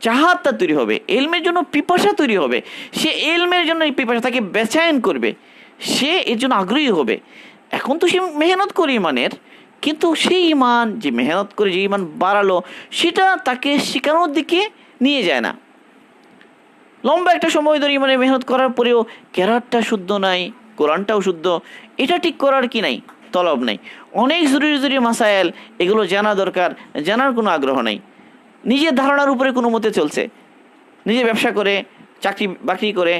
[SPEAKER 1] চাহাত তার তৈরি হবে, এলমের জন্য পিপাসা তৈরি হবে, সে এলমের জন্য এই পিপাসা তাকে বেচায়ন করবে, সে এর জন্য আগ্রহী হবে। এখন তো সে মেহনত করে ইমানের, কিন্তু সেই ইমান যে মেহনত করে যে ইমান বাড়ালো, সেটা তাকে শেখানোর দিকে নিয়ে যায় না। লম্বা একটা সময় ধরে ইমানে মেহনত করার পরেও কেরাতটা শুদ্ধ নাই, কোরআনটাও শুদ্ধ, এটা ঠিক করার কি নাই? তলব নাই। অনেক জরুরি মাসায়েল, এগুলো জানা দরকার, জানার কোনো আগ্রহ নাই। নিজের ধারণার উপরে কোনো মতে চলছে, নিজে ব্যবসা করে, চাকরি বাকরি করে,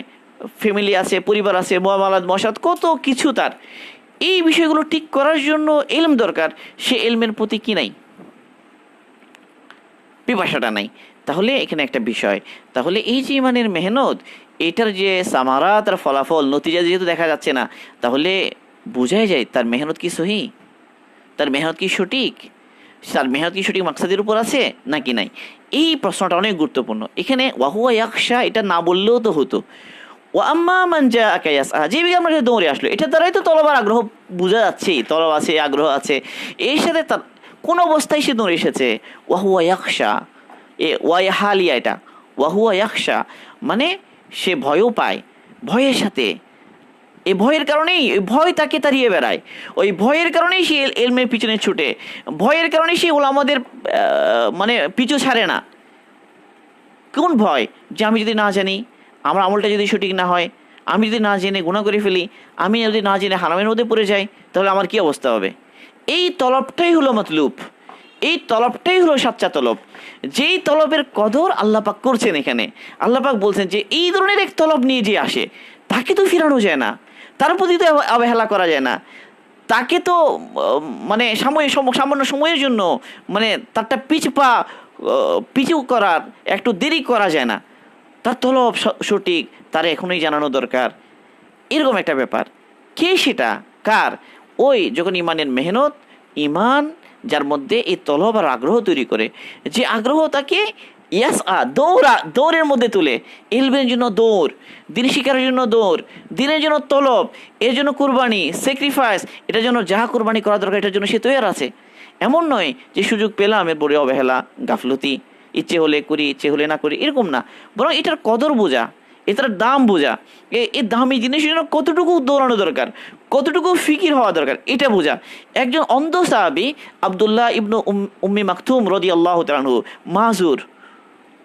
[SPEAKER 1] ফ্যামিলি আছে, পরিবার আছে, মুআমালাত মশাত কত কিছু তার। এই বিষয়গুলো ঠিক করার জন্য এলম দরকার, সে এলমের প্রতি কি নাই? পিপাসাটা নাই। তাহলে এখানে একটা বিষয়, তাহলে এই যে ইমানের মেহনত, এটার যে সামারাত আর ফলাফল নতিজা যেহেতু দেখা যাচ্ছে না, তাহলে বোঝাই যায় তার মেহনত কি সহি, তার মেহনত কি সঠিক, তার মেহনত কি সঠিক মাকসাদের উপর আছে নাকি নাই। এই প্রশ্নটা অনেক গুরুত্বপূর্ণ। এখানে ওয়াহুয়া ইয়াকশা এটা না বললেও তো হতো। ও আম্মা মান জাআকা ইয়াসআ, যে ব্যক্তি আপনার কাছে দৌড়ে আসলো, এটা দ্বারাই তো তলবার আগ্রহ বোঝা যাচ্ছেই, তলব আছে, আগ্রহ আছে। এর সাথে তার কোন অবস্থায় সে দৌড়ে এসেছে, ওয়াহুয়া ইয়াকশা, হালিয়া, এটা ওয়াহুয়া ইয়াকশা মানে সে ভয়ও পায়, ভয়ের সাথে, এই ভয়ের কারণেই, ওই ভয় তাকে তাড়িয়ে বেড়ায়, ওই ভয়ের কারণেই সে এলমের পিছনে ছুটে, ভয়ের কারণেই সে ওলামাদের মানে পিছু ছাড়ে না। কোন ভয়? যে আমি যদি না জানি, আমার আমলটা যদি সঠিক না হয়, আমি যদি না জেনে গুনাহ করে ফেলি, আমি যদি না জেনে হারামের মধ্যে পড়ে যাই, তাহলে আমার কি অবস্থা হবে? এই তলবটাই হলো মতলুব, এই তলবটাই হলো সাচ্চা তলব। যেই তলবের কদর আল্লাহ পাক করছেন এখানে। আল্লাহ পাক বলছেন যে এই ধরনের এক তলব নিয়ে যে আসে, তাকে তো ফিরানো যায় না, তার প্রতি তো অবহেলা করা যায় না, তাকে তো মানে সামান্য সময়ের জন্য মানে তারটা পিছু করার একটু দেরি করা যায় না। তার তলব সঠিক, তার এখনই জানানো দরকার, এরকম একটা ব্যাপার। কে সেটা? কার? ওই যখন ইমানের মেহনত, ইমান যার মধ্যে এই তলব আর আগ্রহ তৈরি করে, যে আগ্রহ তাকে দৌড়ের মধ্যে তুলে, ইলমের জন্য দৌড়, দিন শিকারের জন্য দৌড়, দিনের জন্য তলব, এর জন্য কুরবানি, স্যাক্রিফাইস, এটার জন্য যাহা কুরবানি করা দরকার এটার জন্য সে তৈরি আছে। এমন নয় যে সুযোগ পেলাম এর পরে অবহেলা, গাফলতি, ইচ্ছে হলে করি, ইচ্ছে হলে না করি, এরকম না। বরং এটার কদর বোঝা, এটার দাম বোঝা, এই দামি জিনিসের জন্য কতটুকু দৌড়ানো দরকার, কতটুকু ফিকির হওয়া দরকার, এটা বোঝা। একজন অন্ধ সাহাবী আব্দুল্লাহ ইবনু উম্মি মাকতুম রাদিয়াল্লাহু তাআলা আনহু,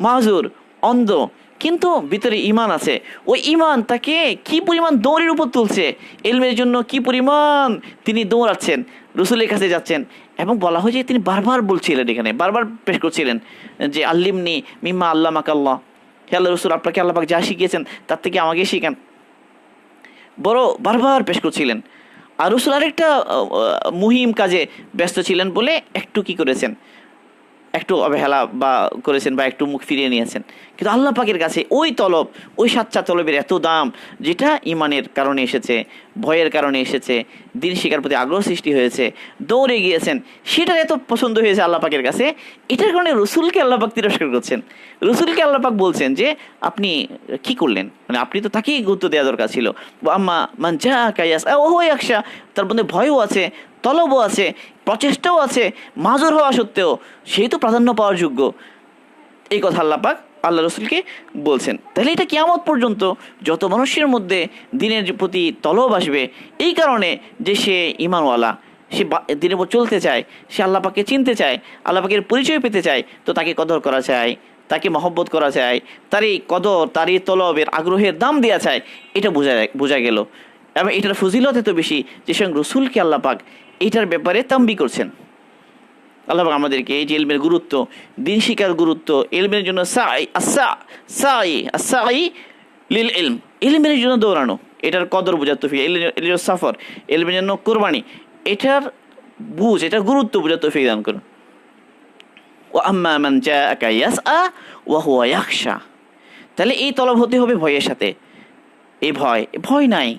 [SPEAKER 1] মাযুর অন্ধ, কিন্তু ভিতরে ইমান আছে, ওই ইমান তাকে কি পরিমাণ দৌড়ের উপর তুলছে, ইলমের জন্য কি পরিমাণ তিনি দৌড়াচ্ছেন, রসুলের কাছে যাচ্ছেন। এবং বলা হয় যে তিনি বারবার বলছিলেন, এখানে বারবার পেশ করছিলেন যে আল্লিমনি মিম্মা আল্লামাকাল্লাহ, হে আল্লাহ রসুল, আপনাকে আল্লাহ পাক যা শিখিয়েছেন তার থেকে আমাকে শিখান, বড় বারবার পেশ করছিলেন। আর রসুল আরেকটা মুহিম কাজে ব্যস্ত ছিলেন বলে একটু কি করেছেন, একটু অবহেলা বা করেছেন বা একটু মুখ ফিরিয়ে নিয়েছেন। কিন্তু আল্লাহ পাকের কাছে ওই তলব, ওই সাচ্চা তলবের এত দাম, যেটা ইমানের কারণে এসেছে, ভয়ের কারণে এসেছে, দিন শিকার প্রতি আগ্রহ সৃষ্টি হয়েছে, দৌড়ে গিয়েছেন, সেটার এত পছন্দ হয়েছে আল্লাহ পাকের কাছে, এটার কারণে রসুলকে আল্লাহ পাক তিরস্কার করছেন। রসুলকে আল্লাহ পাক বলছেন যে আপনি কি করলেন, মানে আপনি তো তাকেই গুরুত্ব দেওয়া দরকার ছিল। আম্মা মান যা কায়াস ও একসা, তার মধ্যে ভয়ও আছে, তলবও আছে, প্রচেষ্টাও আছে, মাজুর হওয়া সত্ত্বেও সেই তো প্রাধান্য পাওয়ার যোগ্য। এই কথা আল্লাহ পাক আল্লাহ রসুলকে বলছেন। তাহলে এটা কিয়ামত পর্যন্ত যত মানুষের মধ্যে দিনের প্রতি তলব আসবে, এই কারণে যে সে ইমানওয়ালা, সে দিনের উপর চলতে চায়, সে আল্লাহ পাককে চিনতে চায়, আল্লাহ পাকের পরিচয় পেতে চায়, তো তাকে কদর করা চায়, তাকে মহব্বত করা চায়, তার এই কদর, তার এই তলবের আগ্রহের দাম দেওয়া চায়। এটা বোঝা গেল। এবং এটার ফজিলত এত বেশি যে সঙ্গে রসুলকে আল্লাহ পাক এইটার ব্যাপারে তাম্বি করছেন। আল্লাহ পাক আমাদেরকে এই যে ইলমের গুরুত্ব, দিন শিকার গুরুত্ব, ইলমের জন্য সাই লিল ইলম, ইলমের জন্য দৌড়ানো, এটার কদর বোঝার তৌফিক, এর সফর, ইলমের জন্য কোরবানি, এটার বুঝ, এটার গুরুত্ব বোঝার তৌফিক দান করুন। ও আম্মা মান জাআকা ইয়াসআ ওয়া হুয়া ইয়াখশা, তাহলে এই তলব হতে হবে ভয়ের সাথে। এই ভয় নাই,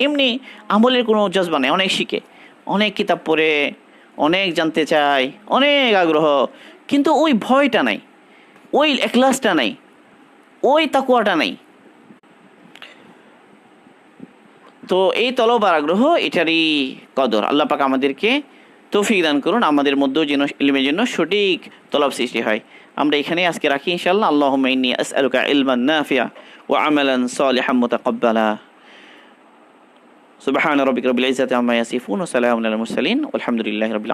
[SPEAKER 1] এমনি আমলের কোনো জজবা নেই, অনেক শিখে, অনেক কিতাব পড়ে, অনেক জানতে চাই, অনেক আগ্রহ, কিন্তু ওই ভয়টা নাই, ওই এখলাসটা নাই, ওই তাকওয়াটা নাই। তো এই তলব আর আগ্রহ, এটারই কদর। আল্লাহ পাক আমাদেরকে তৌফিক দান করুন, আমাদের মধ্যেও যেন ইলমের জন্য সঠিক তলব সৃষ্টি হয়। আমরা এখানে আজকে রাখি ইনশাআল্লাহ। আল্লাহুম্মা ইন্নী আসআলুকা ইলমান নাফিআ ওয়া আমালান সালিহান মুতাকাব্বালা। সুবহান রাব্বিকা রাব্বিল ইজ্জাতি আম্মা ইয়াসিফুন ওয়া সালামুন আলাল মুরসালিন ওয়ালহামদুলিল্লাহি রাব্বিল আলামিন।